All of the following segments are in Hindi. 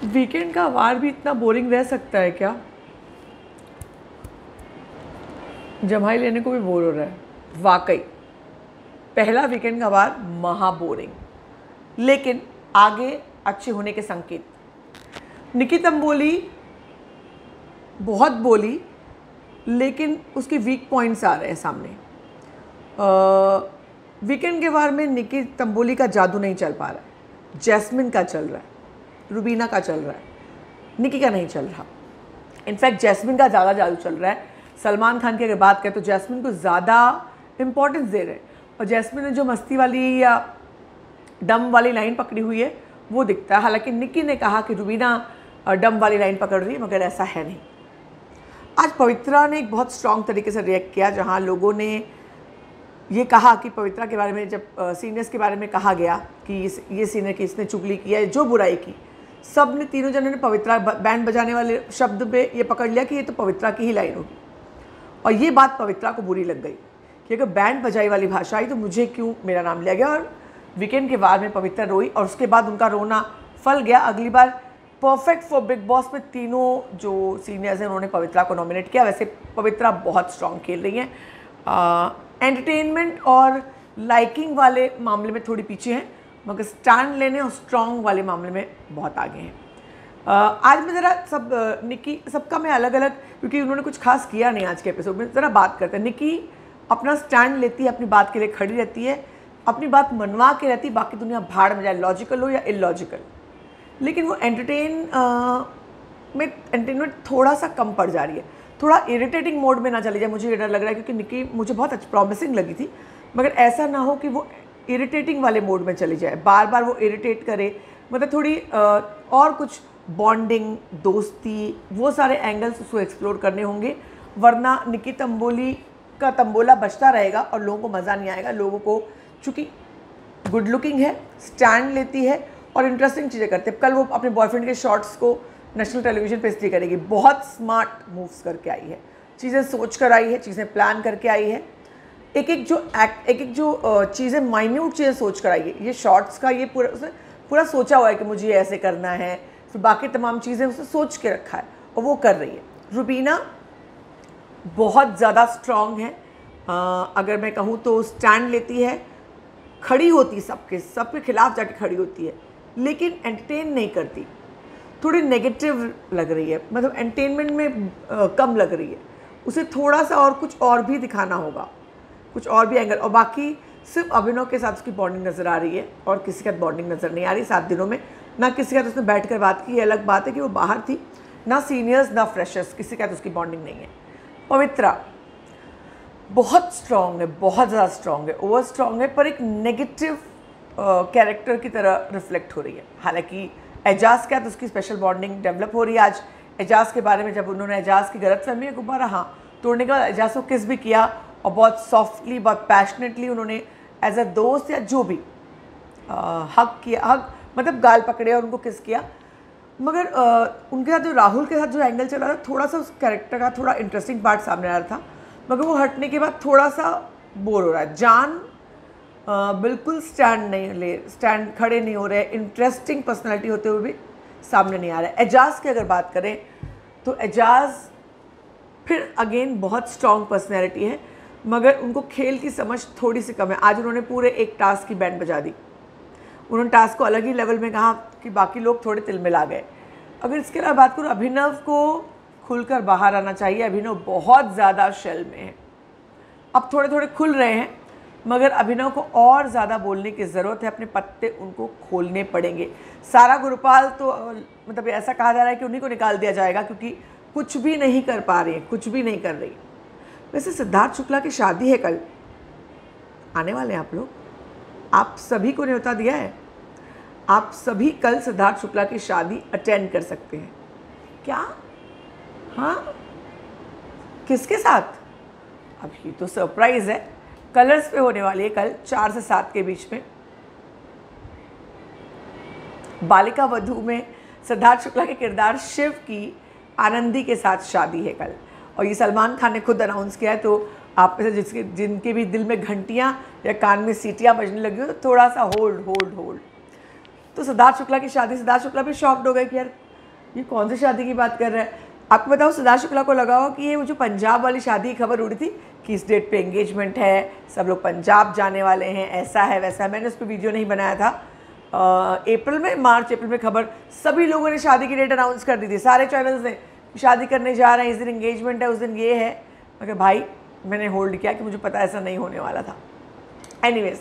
वीकेंड का वार भी इतना बोरिंग रह सकता है क्या? जम्हाई लेने को भी बोर हो रहा है वाकई। पहला वीकेंड का वार महा बोरिंग, लेकिन आगे अच्छे होने के संकेत। निकी तंबोली बहुत बोली, लेकिन उसके वीक पॉइंट्स आ रहे हैं सामने। वीकेंड के वार में निकी तंबोली का जादू नहीं चल पा रहा है, जैस्मिन का चल रहा है, रुबीना का चल रहा है, निकी का नहीं चल रहा। इनफैक्ट जैस्मिन का ज़्यादा जादू चल रहा है। सलमान खान की अगर बात करें तो जैस्मिन को ज़्यादा इम्पोर्टेंस दे रहे हैं, और जैस्मिन ने जो मस्ती वाली या डम वाली लाइन पकड़ी हुई है वो दिखता है। हालांकि निकी ने कहा कि रुबीना डम वाली लाइन पकड़ रही है, मगर ऐसा है नहीं। आज पवित्रा ने एक बहुत स्ट्रॉन्ग तरीके से रिएक्ट किया, जहां लोगों ने ये कहा कि पवित्रा के बारे में, जब सीनियर्स के बारे में कहा गया कि ये सीनियर की इसने चुगली की है, जो बुराई की, सब ने, तीनों जनों ने पवित्रा बैंड बजाने वाले शब्द पे ये पकड़ लिया कि ये तो पवित्रा की ही लाइन होगी। और ये बात पवित्रा को बुरी लग गई कि अगर बैंड बजाई वाली भाषा आई तो मुझे क्यों मेरा नाम लिया गया। और वीकेंड के बाद में पवित्रा रोई, और उसके बाद उनका रोना फल गया। अगली बार परफेक्ट फॉर बिग बॉस में तीनों जो सीनियर्स हैं उन्होंने पवित्रा को नॉमिनेट किया। वैसे पवित्रा बहुत स्ट्रॉन्ग खेल रही हैं, एंटरटेनमेंट और लाइकिंग वाले मामले में थोड़ी पीछे हैं, मगर स्टैंड लेने और स्ट्रॉन्ग वाले मामले में बहुत आगे हैं। आज मैं ज़रा निकी सबका मैं अलग अलग, क्योंकि उन्होंने कुछ खास किया नहीं आज के एपिसोड में, ज़रा बात करते हैं। निकी अपना स्टैंड लेती है, अपनी बात के लिए खड़ी रहती है, अपनी बात मनवा के रहती है, बाकी दुनिया भाड़ में जाए, लॉजिकल हो या इलॉजिकल। लेकिन वो एंटरटेनमेंट थोड़ा सा कम पड़ जा रही है, थोड़ा इरिटेटिंग मोड में ना चली जाए, मुझे ये डर लग रहा है। क्योंकि निकी मुझे बहुत प्रॉमिसिंग लगी थी, मगर ऐसा ना हो कि वो इरिटेटिंग वाले मोड में चली जाए, बार बार वो इरिटेट करे। मतलब थोड़ी और कुछ बॉन्डिंग, दोस्ती, वो सारे एंगल्स उसको एक्सप्लोर करने होंगे, वरना निकी तंबोली का तंबोला बचता रहेगा और लोगों को मज़ा नहीं आएगा। लोगों को, चूँकि गुड लुकिंग है, स्टैंड लेती है और इंटरेस्टिंग चीज़ें करते हैं। कल वो अपने बॉयफ्रेंड के शॉर्ट्स को नेशनल टेलीविजन पे इसलिए करेगी, बहुत स्मार्ट मूव्स करके आई है, चीज़ें सोच कर आई है, चीज़ें प्लान करके आई है, एक एक जो चीज़ें, माइन्यूट चीज़ें सोच कर आई है। ये शॉर्ट्स का ये उसने पूरा सोचा हुआ है कि मुझे ये ऐसे करना है, फिर बाकी तमाम चीज़ें उसने सोच के रखा है और वो कर रही है। रुबीना बहुत ज़्यादा स्ट्रॉन्ग है, अगर मैं कहूँ तो स्टैंड लेती है, खड़ी होती, सबके खिलाफ जाके खड़ी होती है, लेकिन एंटरटेन नहीं करती, थोड़ी नेगेटिव लग रही है, मतलब एंटरटेनमेंट में कम लग रही है। उसे थोड़ा सा और कुछ और भी दिखाना होगा, कुछ और भी एंगल। और बाकी सिर्फ अभिनव के साथ उसकी बॉन्डिंग नज़र आ रही है और किसी के साथ बॉन्डिंग नज़र नहीं आ रही 7 दिनों में। ना किसी के साथ उसने बैठ कर बात की, ये अलग बात है कि वो बाहर थी, ना सीनियर्स ना फ्रेशर्स, किसी के साथ उसकी बॉन्डिंग नहीं है। पवित्रा बहुत स्ट्रॉन्ग है, बहुत ज़्यादा स्ट्रॉन्ग है, ओवर स्ट्रॉन्ग है, पर एक नेगेटिव कैरेक्टर की तरह रिफ्लेक्ट हो रही है। हालांकि एजाज के साथ उसकी स्पेशल बॉन्डिंग डेवलप हो रही है। आज एजाज के बारे में जब उन्होंने एजाज की गलतफहमी है गुब्बारा तोड़ने के बाद एजाज को किस भी किया, और बहुत सॉफ्टली, बहुत पैशनेटली उन्होंने एज अ दोस्त या जो भी हक किया, हक मतलब गाल पकड़े और उनको किस किया। मगर उनके साथ जो राहुल के साथ जो एंगल चला रहा था, थोड़ा सा उस कैरेक्टर का थोड़ा इंटरेस्टिंग पार्ट सामने आ रहा था, मगर वो हटने के बाद थोड़ा सा बोर हो रहा है। जान बिल्कुल स्टैंड खड़े नहीं हो रहे, इंटरेस्टिंग पर्सनैलिटी होते हुए भी सामने नहीं आ रहा है। एजाज की अगर बात करें तो एजाज फिर अगेन बहुत स्ट्रॉन्ग पर्सनैलिटी है, मगर उनको खेल की समझ थोड़ी सी कम है। आज उन्होंने पूरे एक टास्क की बैंड बजा दी, उन्होंने टास्क को अलग ही लेवल में कहा कि बाकी लोग थोड़े तिलमिला गए। अगर इसके अलावा बात करूँ, अभिनव को खुलकर बाहर आना चाहिए। अभिनव बहुत ज़्यादा शेल में है, अब थोड़े थोड़े खुल रहे हैं, मगर अभिनव को और ज़्यादा बोलने की ज़रूरत है, अपने पत्ते उनको खोलने पड़ेंगे। सारा गुरपाल तो मतलब ऐसा कहा जा रहा है कि उन्हीं को निकाल दिया जाएगा, क्योंकि कुछ भी नहीं कर पा रही है, कुछ भी नहीं कर रही। वैसे सिद्धार्थ शुक्ला की शादी है कल, आने वाले हैं आप लोग, आप सभी को न्योता दिया है, आप सभी कल सिद्धार्थ शुक्ला की शादी अटेंड कर सकते हैं। क्या? हाँ, किसके साथ? अब ये तो सरप्राइज़ है, कलर्स पे होने वाली है कल 4 से 7 के बीच में। बालिका वधू में सिद्धार्थ शुक्ला के किरदार शिव की आनंदी के साथ शादी है कल, और ये सलमान खान ने खुद अनाउंस किया है। तो आप में से जिनके भी दिल में घंटियाँ या कान में सीटियाँ बजने लगी हो, तो थोड़ा सा होल्ड। तो सिद्धार्थ शुक्ला की शादी, सिद्धार्थ शुक्ला भी शॉक्ड हो गए कि यार ये कौन सी शादी की बात कर रहा है? आपको बताओ सिद्धार्थ शुक्ला को लगा हो कि ये जो पंजाब वाली शादी की खबर उड़ी थी कि इस डेट पे एंगेजमेंट है, सब लोग पंजाब जाने वाले हैं, ऐसा है वैसा है। मैंने उस पर वीडियो नहीं बनाया था। मार्च अप्रैल में खबर, सभी लोगों ने शादी की डेट अनाउंस कर दी थी, सारे चैनल्स ने शादी करने जा रहे हैं, इस दिन एंगेजमेंट है, उस दिन ये है। मगर भाई मैंने होल्ड किया कि मुझे पता ऐसा नहीं होने वाला था। एनीवेज,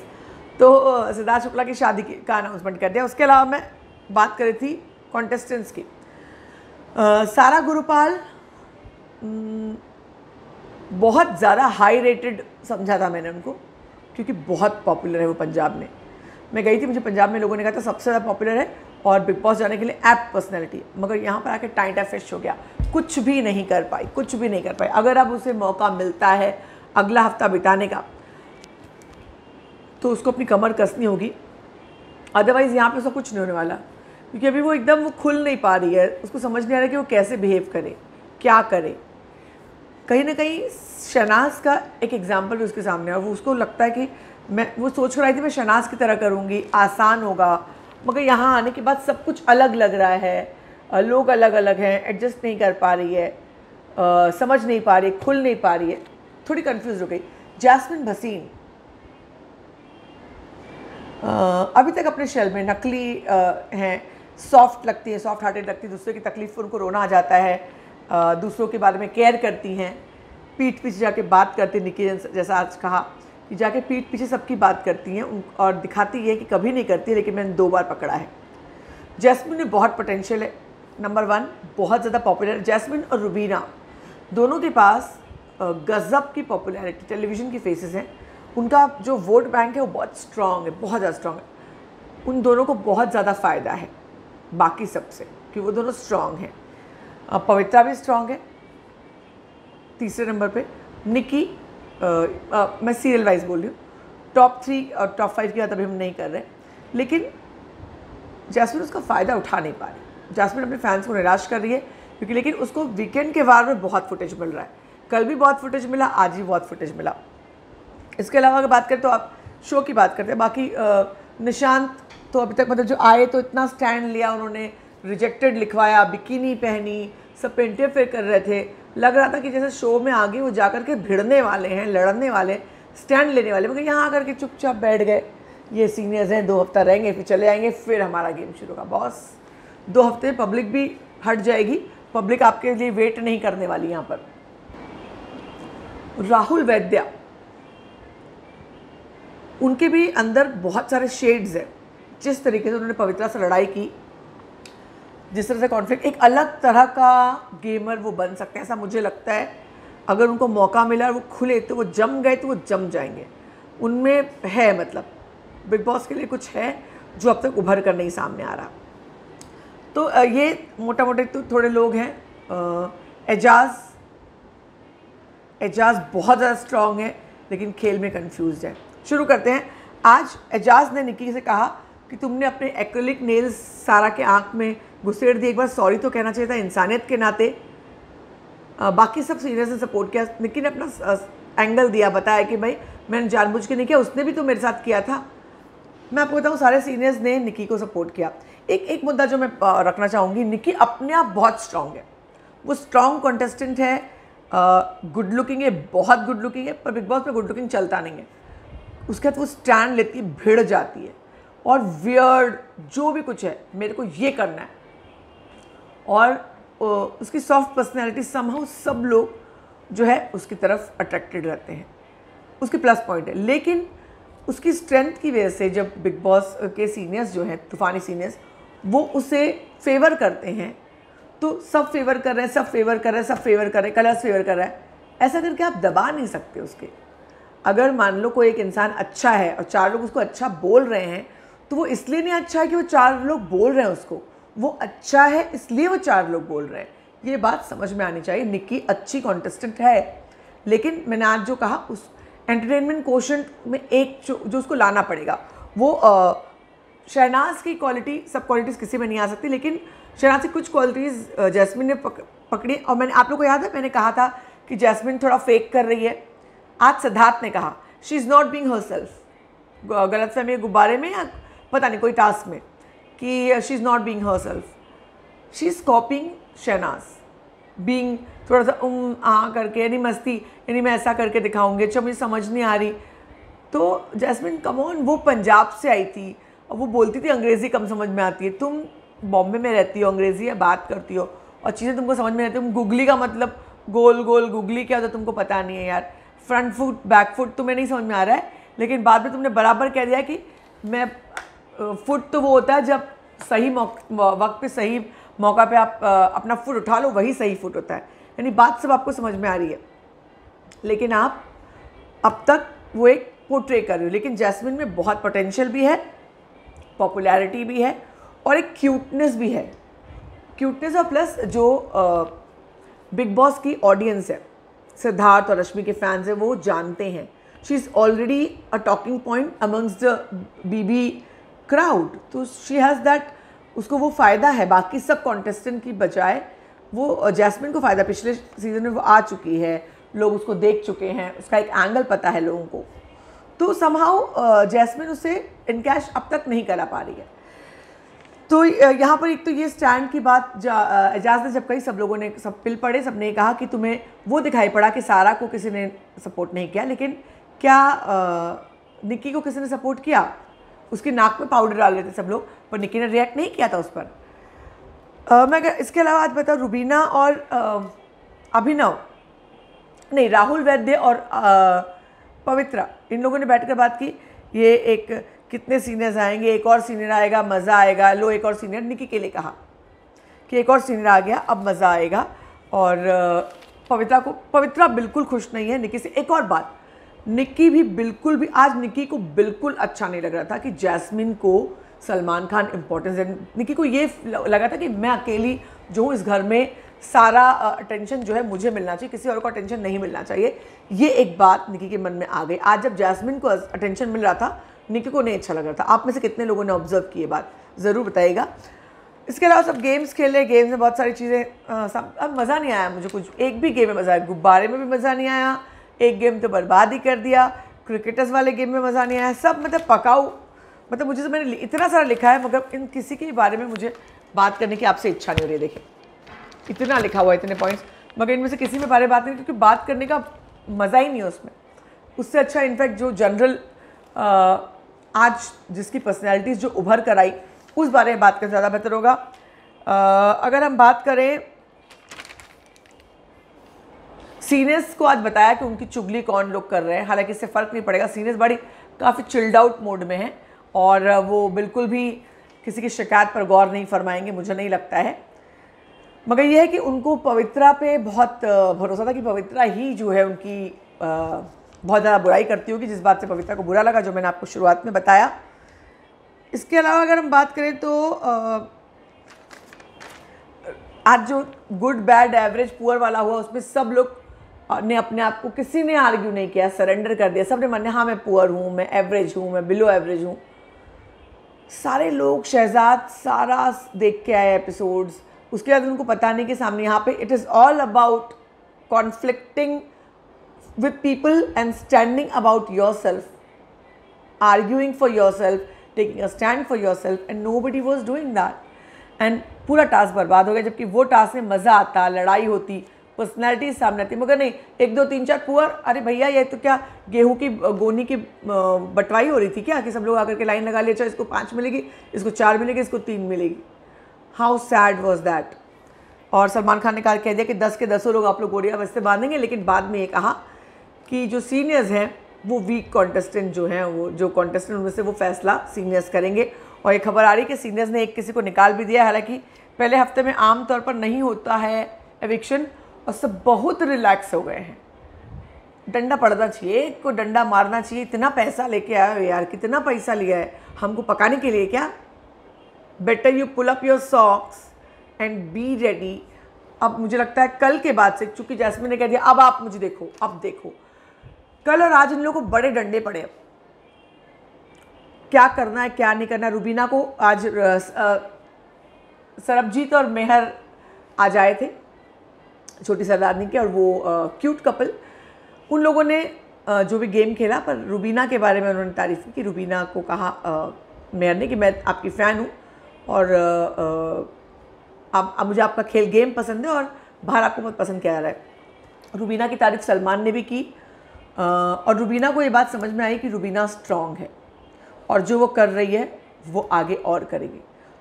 तो सिद्धार्थ शुक्ला की शादी का अनाउंसमेंट कर दिया। उसके अलावा मैं बात कर रही थी कॉन्टेस्टेंट्स की। सारा गुरुपाल बहुत ज़्यादा हाई रेटेड समझा था मैंने उनको, क्योंकि बहुत पॉपुलर है वो पंजाब में। मैं गई थी, मुझे पंजाब में लोगों ने कहा था सबसे ज़्यादा पॉपुलर है और बिग बॉस जाने के लिए ऐप पर्सनैलिटी। मगर यहाँ पर आके टाइटा फिश हो गया, कुछ भी नहीं कर पाई, कुछ भी नहीं कर पाई। अगर अब उसे मौका मिलता है अगला हफ्ता बिताने का तो उसको अपनी कमर कसनी होगी, अदरवाइज़ यहाँ पे उसका कुछ नहीं होने वाला। क्योंकि अभी वो एकदम वो खुल नहीं पा रही है, उसको समझ नहीं आ रहा है कि वो कैसे बिहेव करे, क्या करे। कहीं ना कहीं शहनाज का एक एग्जाम्पल भी उसके सामने है। वो उसको लगता है कि वो सोच कर आई थी मैं शहनाज की तरह करूँगी, आसान होगा। मगर यहाँ आने के बाद सब कुछ अलग लग रहा है, लोग अलग अलग हैं, एडजस्ट नहीं कर पा रही है, समझ नहीं पा रही, खुल नहीं पा रही है, थोड़ी कंफ्यूज हो गई। जैस्मिन भसीन अभी तक अपने शेल में नकली हैं, सॉफ्ट लगती है, सॉफ्ट हार्टेड लगती है, दूसरे की तकलीफ पर उनको रोना आ जाता है, दूसरों के बारे में केयर करती हैं, पीठ पीछे जाके बात करती, निकी जैसा आज कहा कि जाके पीठ पीछे सबकी बात करती हैं और दिखाती है कि कभी नहीं करती, लेकिन मैंने 2 बार पकड़ा है। जैस्मिन में बहुत पोटेंशियल है, नंबर 1 बहुत ज़्यादा पॉपुलर। जैस्मिन और रुबीना दोनों के पास गज़ब की पॉपुलैरिटी, टेलीविज़न की फेसेस हैं, उनका जो वोट बैंक है वो बहुत स्ट्रॉन्ग है, बहुत ज़्यादा स्ट्रॉन्ग है। उन दोनों को बहुत ज़्यादा फ़ायदा है बाकी सबसे कि वो दोनों स्ट्रॉन्ग हैं। पवित्रा भी स्ट्रॉन्ग है। तीसरे नंबर पे निकी, मैं सीरियल वाइज बोल रही हूँ, टॉप 3 और टॉप 5 की बात अभी हम नहीं कर रहे, लेकिन जैस्मिन उसका फ़ायदा उठा नहीं पा रही। जैस्मिन अपने फैंस को निराश कर रही है क्योंकि, लेकिन उसको वीकेंड के वार में बहुत फुटेज मिल रहा है। कल भी बहुत फुटेज मिला, आज भी बहुत फुटेज मिला। इसके अलावा अगर बात करें तो आप शो की बात करते हैं। बाकी निशांत तो अभी तक मतलब जो आए तो इतना स्टैंड लिया उन्होंने, रिजेक्टेड लिखवाया, बिकिनी पहनी, सब पे इंटरफेयर कर रहे थे। लग रहा था कि जैसे शो में आगे वो जाकर के भिड़ने वाले हैं, लड़ने वाले, स्टैंड लेने वाले, मगर यहाँ आकर के चुपचाप बैठ गए। ये सीनियर्स हैं, 2 हफ्ता रहेंगे फिर चले आएंगे, फिर हमारा गेम शुरू होगा। बॉस 2 हफ्ते पब्लिक भी हट जाएगी, पब्लिक आपके लिए वेट नहीं करने वाली। यहाँ पर राहुल वैद्या, उनके भी अंदर बहुत सारे शेड्स हैं। जिस तरीके से उन्होंने पवित्रा से लड़ाई की, जिस तरह से कॉन्फ्लिक्ट, एक अलग तरह का गेमर वो बन सकते हैं, ऐसा मुझे लगता है। अगर उनको मौका मिला और वो खुले तो वो जम गए तो वो जम जाएंगे। उनमें है, मतलब बिग बॉस के लिए कुछ है जो अब तक उभर कर नहीं सामने आ रहा। तो ये मोटा मोटे तो थोड़े लोग हैं। एजाज बहुत ज़्यादा स्ट्रॉन्ग है लेकिन खेल में कंफ्यूज है। शुरू करते हैं। आज एजाज ने निकी से कहा कि तुमने अपने एक्रिलिक नेल्स सारा के आँख में घुसेड़ दिए, एक बार सॉरी तो कहना चाहिए था इंसानियत के नाते। बाकी सब सीनियर्स ने सपोर्ट किया। निकी ने अपना एंगल दिया, बताया कि भाई मैंने जानबूझ के नहीं किया, उसने भी तो मेरे साथ किया था। मैं आपको बताऊँ, सारे सीनियर्स ने निकी को सपोर्ट किया। एक मुद्दा जो मैं रखना चाहूँगी, निकी अपने आप बहुत स्ट्रॉन्ग है, वो स्ट्रॉन्ग कॉन्टेस्टेंट है, गुड लुकिंग है, बहुत गुड लुकिंग है, पर बिग बॉस में गुड लुकिंग चलता नहीं है। उसके बाद वो स्टैंड लेती है, भिड़ जाती है और वियर्ड जो भी कुछ है मेरे को ये करना है। और उसकी सॉफ्ट पर्सनैलिटी समहाउ सब लोग जो है उसकी तरफ अट्रैक्टेड रहते हैं, उसकी प्लस पॉइंट है। लेकिन उसकी स्ट्रेंथ की वजह से जब बिग बॉस के सीनियर्स जो हैं, तूफानी सीनियर्स, वो उसे फेवर करते हैं तो सब फेवर कर रहे हैं, सब फेवर कर रहे हैं, सब फेवर कर रहे हैं, कलर्स फेवर कर रहा है, ऐसा करके आप दबा नहीं सकते उसके। अगर मान लो कोई एक इंसान अच्छा है और 4 लोग उसको अच्छा बोल रहे हैं तो वो इसलिए नहीं अच्छा है कि वो 4 लोग बोल रहे हैं उसको, वो अच्छा है इसलिए वो 4 लोग बोल रहे हैं। ये बात समझ में आनी चाहिए। निकी अच्छी कॉन्टेस्टेंट है, लेकिन मैंने आज जो कहा उस एंटरटेनमेंट कोशेंट में एक जो उसको लाना पड़ेगा वो शहनाज की क्वालिटी, सब क्वालिटीज़ किसी में नहीं आ सकती, लेकिन शहनाज की कुछ क्वालिटीज़ जैस्मिन ने पकड़ी। और मैंने, आप लोग को याद है मैंने कहा था कि जैस्मिन थोड़ा फेक कर रही है। आज सिद्धार्थ ने कहा she is not being herself, गलतफहमी गुब्बारे में या पता नहीं कोई टास्क में, कि she is not being herself. She is coping Shahnaz being थोड़ा सा करके, यानी मस्ती, यानी मैं ऐसा करके दिखाऊंगी, अच्छा मुझे समझ नहीं आ रही। तो जैस्मिन कम ऑन, वो पंजाब से आई थी और वो बोलती थी अंग्रेज़ी कम समझ में आती है। तुम बॉम्बे में रहती हो, अंग्रेज़ी में बात करती हो और चीज़ें तुमको समझ में आती है। तुम गुगली का मतलब गोल गोल गुगली क्या होता है तुमको पता नहीं है यार। फ्रंट फुट बैक फुट तुम्हें नहीं समझ में आ रहा है, लेकिन बाद में तुमने बराबर कह दिया कि मैं फुट तो वो होता है जब सही वक्त पे सही मौका पे आप अपना फुट उठा लो, वही सही फुट होता है। यानी बात सब आपको समझ में आ रही है, लेकिन आप अब तक वो एक पोर्ट्रे कर रहे हो। लेकिन जैस्मिन में बहुत पोटेंशियल भी है, पॉपुलैरिटी भी है और एक क्यूटनेस भी है। क्यूटनेस और प्लस जो बिग बॉस की ऑडियंस है, सिद्धार्थ और रश्मि के फैंस हैं, वो जानते हैं she is already a talking point amongst the BB crowd. तो शी हैज़ दैट, उसको वो फ़ायदा है बाकी सब कॉन्टेस्टेंट की बजाय। वो जैस्मिन को फ़ायदा, पिछले सीज़न में वो आ चुकी है, लोग उसको देख चुके हैं, उसका एक एंगल पता है लोगों को। तो समहाउ जैस्मिन उसे इनकैश अब तक नहीं करा पा रही है। तो यहाँ पर एक तो ये स्टैंड की बात एजाज ने जब कही, सब लोगों ने, सब पिल पड़े, सब ने कहा कि तुम्हें वो दिखाई पड़ा कि सारा को किसी ने सपोर्ट नहीं किया, लेकिन क्या निक्की को किसी ने सपोर्ट किया? उसकी नाक में पाउडर डाल रहे थे सब लोग, पर निक्की ने रिएक्ट नहीं किया था उस पर। मैं इसके अलावा आज बताऊँ, रुबीना और अभिनव नहीं, राहुल वैद्य और पवित्रा, इन लोगों ने बैठकर बात की, ये एक कितने सीनियर्स आएंगे, एक और सीनियर आएगा, मज़ा आएगा। लो, एक और सीनियर, निक्की के लिए कहा कि एक और सीनियर आ गया, अब मज़ा आएगा। और पवित्रा बिल्कुल खुश नहीं है निक्की से। एक और बात, निक्की भी बिल्कुल भी, आज निक्की को बिल्कुल अच्छा नहीं लग रहा था कि जैस्मिन को सलमान खान इम्पोर्टेंस है। निक्की को ये लगा था कि मैं अकेली जो हूँ इस घर में, सारा अटेंशन जो है मुझे मिलना चाहिए, किसी और को अटेंशन नहीं मिलना चाहिए। ये एक बात निक्की के मन में आ गई। आज जब जैस्मिन को अटेंशन मिल रहा था, निक्की को नहीं अच्छा लग रहा था। आप में से कितने लोगों ने ऑब्जर्व की ये बात, ज़रूर बताइएगा। इसके अलावा सब गेम्स खेले, गेम्स में बहुत सारी चीज़ें, सब अब मज़ा नहीं आया मुझे कुछ। एक भी गेम में मज़ा आया, गुब्बारे में भी मज़ा नहीं आया, एक गेम तो बर्बाद ही कर दिया, क्रिकेटर्स वाले गेम में मज़ा नहीं आया, सब मतलब पकाऊ। मतलब मुझे तो, मैंने इतना सारा लिखा है, मगर इन किसी के बारे में मुझे बात करने की आपसे इच्छा नहीं हो रही। देखिए इतना लिखा हुआ है, इतने पॉइंट्स, मगर इनमें से किसी में बारे बात नहीं, क्योंकि बात करने का मज़ा ही नहीं है उसमें। उससे अच्छा इनफैक्ट जो जनरल आज जिसकी पर्सनैलिटीज़ जो उभर कर आई, उस बारे में बात करना ज़्यादा बेहतर होगा। अगर हम बात करें, सीनियर्स को आज बताया कि उनकी चुगली कौन लोग कर रहे हैं, हालांकि इससे फ़र्क नहीं पड़ेगा। सीनियर्स बड़ी काफ़ी चिल्ड आउट मोड में हैं और वो बिल्कुल भी किसी की शिकायत पर गौर नहीं फरमाएंगे, मुझे नहीं लगता है। मगर यह है कि उनको पवित्रा पे बहुत भरोसा था कि पवित्रा ही जो है उनकी बहुत ज़्यादा बुराई करती होगी, जिस बात से पवित्रा को बुरा लगा, जो मैंने आपको शुरुआत में बताया। इसके अलावा अगर हम बात करें तो आज जो गुड बैड एवरेज पुअर वाला हुआ, उसमें सब लोग ने अपने आप को, किसी ने आर्ग्यू नहीं किया, सरेंडर कर दिया। सब ने माने हाँ मैं पुअर हूँ, मैं एवरेज हूँ, मैं बिलो एवरेज हूँ। सारे लोग, शहजाद सारा देख के आए एपिसोड्स, उसके बाद उनको पता नहीं कि सामने यहाँ पे it is all about conflicting with people and standing about yourself, arguing for yourself, taking a stand for yourself, and nobody was doing that. And पूरा टास्क बर्बाद हो गया, जबकि वो टास्क में मज़ा आता, लड़ाई होती, पर्सनैलिटी सामने आती, मगर नहीं, 1 2 3 4 पुअर। अरे भैया, ये तो क्या गेहूं की गोनी की बंटवाई हो रही थी क्या, कि सब लोग आकर के लाइन लगा लिए, अच्छा इसको 5 मिलेगी, इसको 4 मिलेगी, इसको 3 मिलेगी। How sad was that. और सलमान खान ने कह दिया कि 10 के 10 लोग आप लोग गोरिया बस्ते बांधेंगे, लेकिन बाद में ये कहा कि जो सीनियर्स हैं वो वीक कॉन्टेस्टेंट जो हैं, वो जो कॉन्टेस्टेंट उनमें से वो फैसला सीनियर्स करेंगे। और ये खबर आ रही है कि सीनियर्स ने एक किसी को निकाल भी दिया है। हालांकि पहले हफ्ते में आम तौर पर नहीं होता है एविक्शन, और सब बहुत रिलैक्स हो गए हैं। डंडा पड़ना चाहिए, एक को डंडा मारना चाहिए। इतना पैसा लेके आए हो यार, कितना पैसा लिया है हमको पकाने के लिए क्या? Better you pull up your socks and be ready. अब मुझे लगता है कल के बाद से, चूँकि जैस्मिन ने कह दिया अब आप मुझे देखो, अब देखो, कल और आज इन लोगों को बड़े डंडे पड़े। अब क्या करना है, क्या नहीं करना। रुबीना को आज सरबजीत और मेहर आ जाए थे, छोटी सरदारनी के, और वो क्यूट कपल, उन लोगों ने जो भी गेम खेला, पर रुबीना के बारे में उन्होंने तारीफ़ की कि रुबीना को कहा मेहर ने कि मैं आपकी फ़ैन हूँ और अब मुझे आपका खेल गेम पसंद है और बाहर आपको बहुत पसंद किया जा रहा है। रुबीना की तारीफ सलमान ने भी की और रुबीना को ये बात समझ में आई कि रुबीना स्ट्रॉन्ग है और जो वो कर रही है वो आगे और करेगी।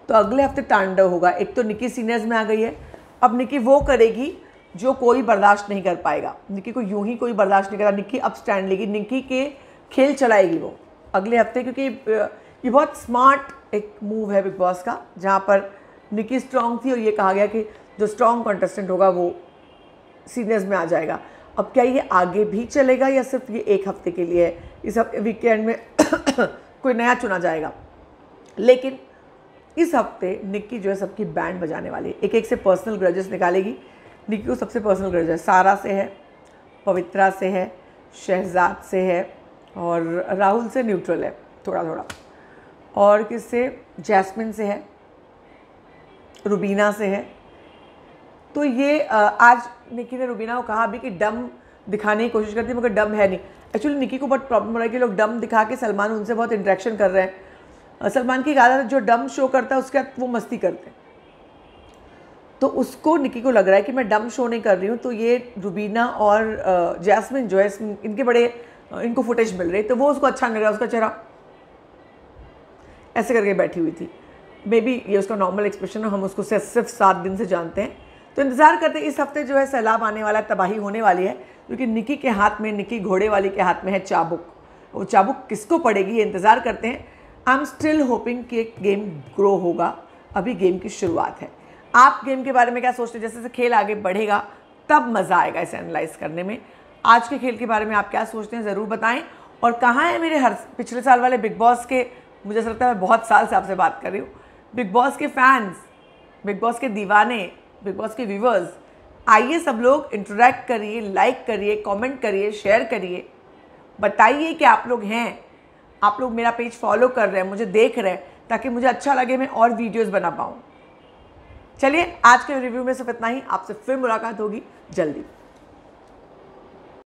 तो अगले हफ्ते तांडव होगा। एक तो निकी सीनियर्स में आ गई है, अब निकी वो करेगी जो कोई बर्दाश्त नहीं कर पाएगा। निकी को यूं ही कोई बर्दाश्त नहीं करेगा, निकी अब स्टैंड लेगी, निकी के खेल चलाएगी वो अगले हफ्ते, क्योंकि ये बहुत स्मार्ट एक मूव है बिग बॉस का, जहाँ पर निकी स्ट्रॉन्ग थी और ये कहा गया कि जो स्ट्रॉन्ग कंटेस्टेंट होगा वो सीनियर्स में आ जाएगा। अब क्या ये आगे भी चलेगा या सिर्फ ये एक हफ्ते के लिए है, इस वीकेंड में कोई नया चुना जाएगा। लेकिन इस हफ्ते निक्की जो है सबकी बैंड बजाने वाली है, एक एक से पर्सनल ग्रजेस निकालेगी। निक्की को सबसे पर्सनल ग्रज है, सारा से है, पवित्रा से है, शहजाद से है और राहुल से न्यूट्रल है थोड़ा थोड़ा, और किससे, जैस्मिन से है, रुबीना से है। तो ये आज निक्की ने रुबीना को कहा भी कि डम दिखाने की कोशिश करती है मगर डम है नहीं। एक्चुअली निक्की को बहुत प्रॉब्लम हो रहा है कि लोग डम दिखा के सलमान उनसे बहुत इंटरेक्शन कर रहे हैं। सलमान की आदत है जो डम शो करता है उसके बाद वो मस्ती करते हैं, तो उसको निक्की को लग रहा है कि मैं डम शो नहीं कर रही हूँ, तो ये रुबीना और जैस्मिन जो है इनके बड़े इनको फुटेज मिल रही है, तो वो उसको अच्छा नहीं लग रहा। उसका चेहरा ऐसे करके बैठी हुई थी, मे बी ये उसका नॉर्मल एक्सप्रेशन है, हम उसको सिर्फ 7 दिन से जानते हैं। तो इंतज़ार करते हैं, इस हफ्ते जो है सैलाब आने वाला, तबाही होने वाली है, क्योंकि निक्की के हाथ में, निक्की घोड़े वाली के हाथ में है चाबुक। वो चाबुक किसको पड़ेगी ये इंतज़ार करते हैं। आई एम स्टिल होपिंग कि गेम ग्रो होगा, अभी गेम की शुरुआत है। आप गेम के बारे में क्या सोचते हैं? जैसे जैसे खेल आगे बढ़ेगा तब मज़ा आएगा इसे एनालाइज करने में। आज के खेल के बारे में आप क्या सोचते हैं ज़रूर बताएं। और कहाँ है मेरे पिछले साल वाले बिग बॉस के, मुझे ऐसा लगता है मैं बहुत साल से आपसे बात कर रही हूँ, बिग बॉस के फैंस, बिग बॉस के दीवाने, बिग बॉस के व्यूवर्स, आइए सब लोग इंटरेक्ट करिए, लाइक करिए, कमेंट करिए, शेयर करिए, बताइए कि आप लोग हैं, आप लोग मेरा पेज फॉलो कर रहे हैं, मुझे देख रहे हैं, ताकि मुझे अच्छा लगे, मैं और वीडियोस बना पाऊँ। चलिए आज के रिव्यू में सिर्फ इतना ही, आपसे फिर मुलाकात होगी जल्दी।